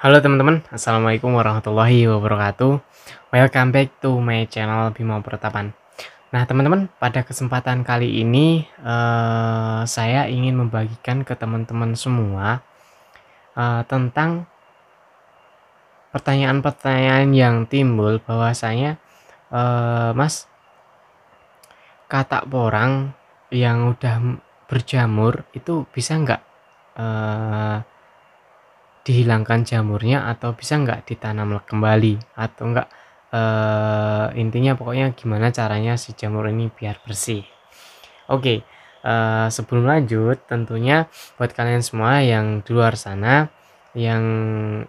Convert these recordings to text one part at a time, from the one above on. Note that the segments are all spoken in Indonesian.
Halo teman-teman, assalamualaikum warahmatullahi wabarakatuh. Welcome back to my channel Bimo Pertapan. Nah teman-teman, pada kesempatan kali ini saya ingin membagikan ke teman-teman semua tentang pertanyaan-pertanyaan yang timbul bahwasanya Mas, katak porang yang udah berjamur itu bisa nggak dihilangkan jamurnya atau bisa nggak ditanam kembali atau enggak, intinya pokoknya gimana caranya si jamur ini biar bersih. Oke, sebelum lanjut tentunya buat kalian semua yang di luar sana yang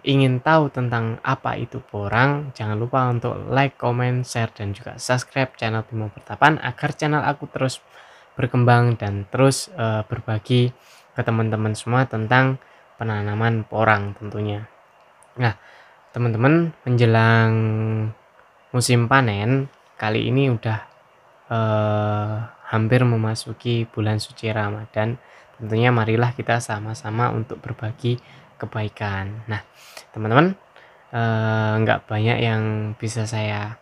ingin tahu tentang apa itu porang, jangan lupa untuk like, comment, share, dan juga subscribe channel Bimo Pertapan agar channel aku terus berkembang dan terus berbagi ke teman-teman semua tentang penanaman porang tentunya. Nah, teman-teman, menjelang musim panen kali ini udah hampir memasuki bulan suci Ramadan. Tentunya marilah kita sama-sama untuk berbagi kebaikan. Nah, teman-teman, nggak banyak yang bisa saya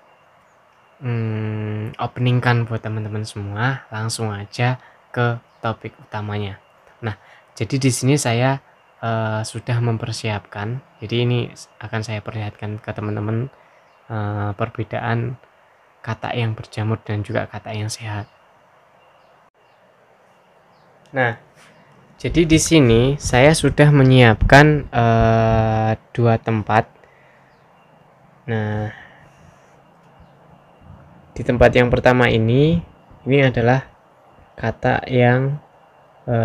openingkan buat teman-teman semua. Langsung aja ke topik utamanya. Nah, jadi di sini saya sudah mempersiapkan. Jadi ini akan saya perlihatkan ke teman-teman perbedaan katak yang berjamur dan juga katak yang sehat. Nah, jadi di sini saya sudah menyiapkan dua tempat. Nah, di tempat yang pertama ini adalah katak yang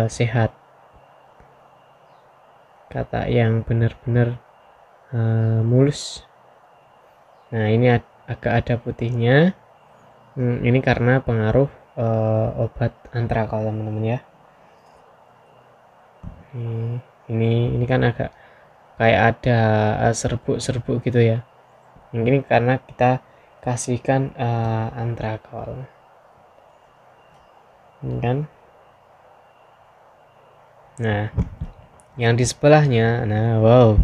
sehat, katak yang benar-benar mulus. Nah, ini agak ada putihnya. Ini karena pengaruh obat antrakol teman-teman ya. Ini kan agak kayak ada serbuk-serbuk gitu ya. Ini karena kita kasihkan antrakol. Ini kan. Nah, yang di sebelahnya, wow.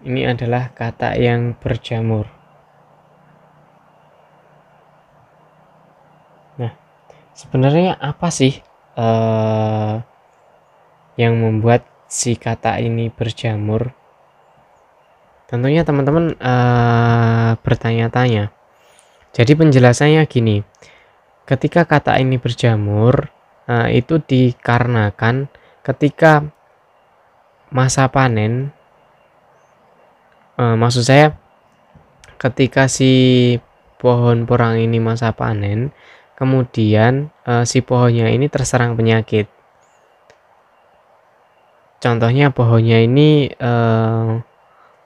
Ini adalah katak yang berjamur. Nah, sebenarnya apa sih yang membuat si katak ini berjamur? Tentunya teman-teman bertanya-tanya. Jadi penjelasannya gini, ketika katak ini berjamur itu dikarenakan ketika masa panen, maksud saya ketika si pohon porang ini masa panen, kemudian si pohonnya ini terserang penyakit. Contohnya pohonnya ini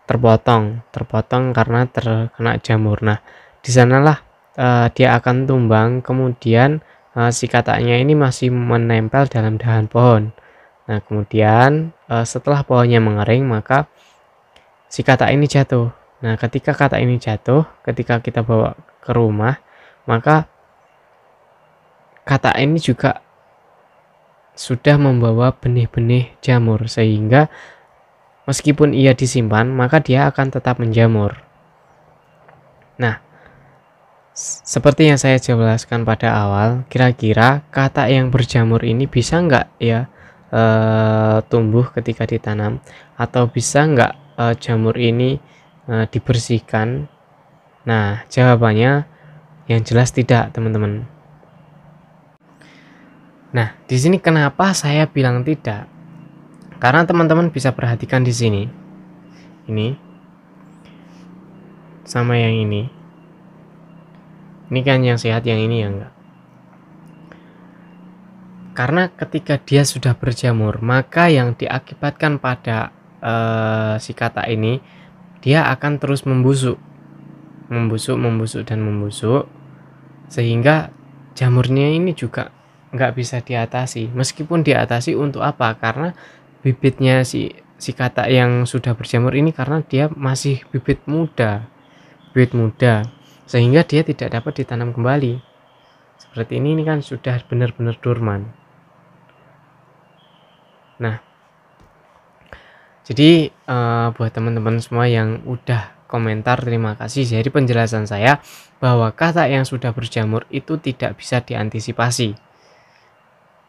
terpotong karena terkena jamur. Nah, di sanalah dia akan tumbang, kemudian si kataknya ini masih menempel dalam dahan pohon. Nah, kemudian setelah pohonnya mengering, maka si katak ini jatuh. Nah, ketika katak ini jatuh, ketika kita bawa ke rumah, maka katak ini juga sudah membawa benih-benih jamur, sehingga meskipun ia disimpan, maka dia akan tetap menjamur. Nah, seperti yang saya jelaskan pada awal, kira-kira katak yang berjamur ini bisa nggak ya tumbuh ketika ditanam, atau bisa nggak jamur ini dibersihkan? Nah, jawabannya yang jelas tidak, teman-teman. Nah, di sini kenapa saya bilang tidak? Karena teman-teman bisa perhatikan di sini. Ini sama yang ini. Ini kan yang sehat, yang ini yang enggak. Karena ketika dia sudah berjamur, maka yang diakibatkan pada si katak ini, dia akan terus membusuk, sehingga jamurnya ini juga nggak bisa diatasi. Meskipun diatasi untuk apa? Karena bibitnya si katak yang sudah berjamur ini, karena dia masih bibit muda, sehingga dia tidak dapat ditanam kembali. Seperti ini kan sudah benar-benar dorman. Nah, Jadi, buat teman-teman semua yang udah komentar, terima kasih. Jadi penjelasan saya bahwa kata yang sudah berjamur itu tidak bisa diantisipasi.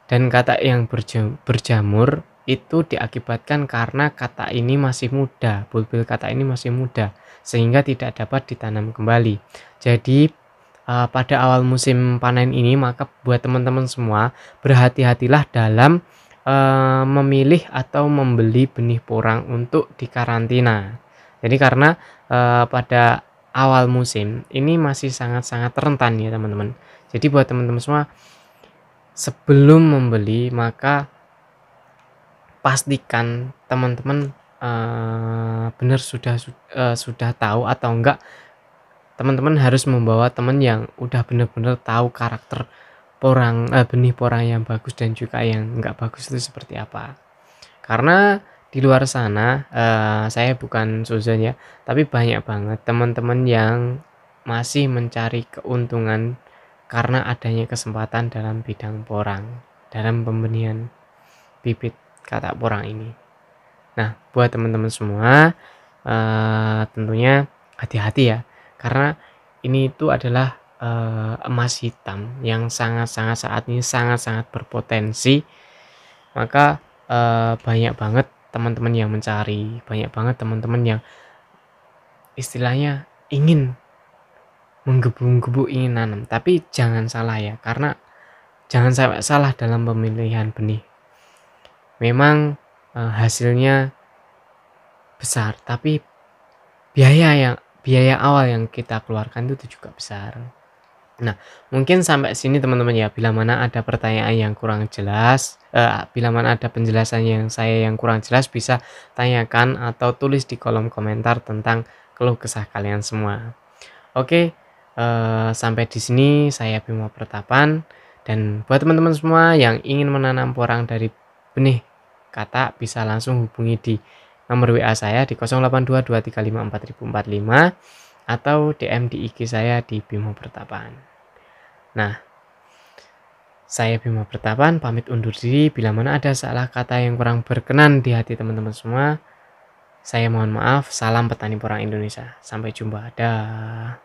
Dan kata yang berjamur itu diakibatkan karena kata ini masih muda, bulbil kata ini masih muda, sehingga tidak dapat ditanam kembali. Jadi, pada awal musim panen ini maka buat teman-teman semua berhati-hatilah dalam, memilih atau membeli benih porang untuk dikarantina. Jadi karena, pada awal musim ini masih sangat-sangat rentan ya teman-teman. Jadi buat teman-teman semua, sebelum membeli maka pastikan teman-teman, benar sudah tahu atau enggak, teman-teman harus membawa teman yang udah bener-bener tahu karakter benih porang yang bagus dan juga yang enggak bagus itu seperti apa. Karena di luar sana, saya bukan suzon ya, tapi banyak banget teman-teman yang masih mencari keuntungan karena adanya kesempatan dalam bidang porang, dalam pembenihan bibit kata porang ini. Nah, buat teman-teman semua, tentunya hati-hati ya, karena ini itu adalah, emas hitam yang sangat-sangat saat ini sangat-sangat berpotensi. Maka, banyak banget teman-teman yang mencari, banyak banget teman-teman yang istilahnya ingin menggebu-gebu ingin nanam, tapi jangan salah ya, karena jangan sampai salah dalam pemilihan benih. Memang, hasilnya besar, tapi biaya awal yang kita keluarkan itu juga besar. Nah, mungkin sampai sini teman-teman ya, bila mana ada pertanyaan yang kurang jelas, bila mana ada penjelasan yang kurang jelas bisa tanyakan atau tulis di kolom komentar tentang keluh kesah kalian semua. Oke, sampai di sini saya Bimo Pertapan, dan buat teman-teman semua yang ingin menanam porang dari benih kata bisa langsung hubungi di nomor WA saya di 0822354045 atau DM di IG saya di Bimo Pertapan. Nah, saya Bimo Pertapan pamit undur diri. Bila mana ada salah kata yang kurang berkenan di hati teman-teman semua, saya mohon maaf. Salam petani porang Indonesia. Sampai jumpa. Dah.